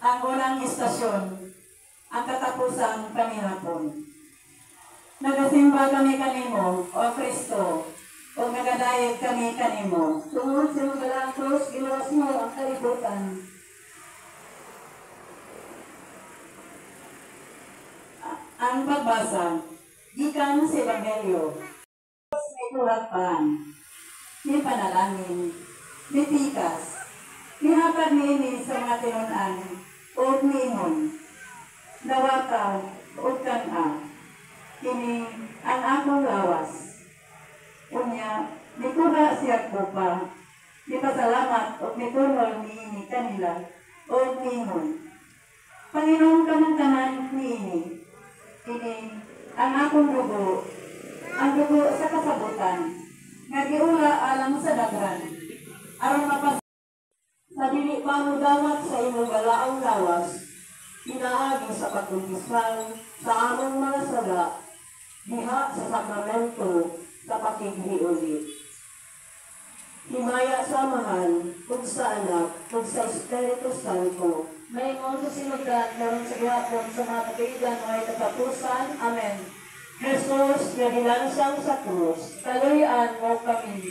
ang unang istasyon, ang katapusang kamihapon. Nagasimba kami kanimo, O Kristo, o nagadayeg kami kanimo. Tungod sa mga galang krus, giluwas mo ang kalibutan. Ang pagbasa, gikan sa Ebanghelyo. May tulakpan, may panalangin, may tikas, mihapag niini sa mga tinunan, o mingon, dawataw, o kana, kini ang akong lawas. Unya, mikura siya ko pa, mipasalamat o mipunol niini kanila, o mingon. Panginoon ka ng tanan niini, kini ang akong dugo, ang dugo sa kasabutan, nga giula alang sa dagran, aron mapas Sa dili pa mo dawat sa imong galaang lawas, inaagi sa pagkumbisal sa among mga sala, diha sa sakramento sa pakighiulit. Himaya sa mahal, ug sa anak, ug sa Espiritu Santo, Maymong sa sinugan, naroon sa gihapon sa mga katiigan o ay katapusan. Amen. Jesus, na dinansang sa krus, Kaluyan mo kami.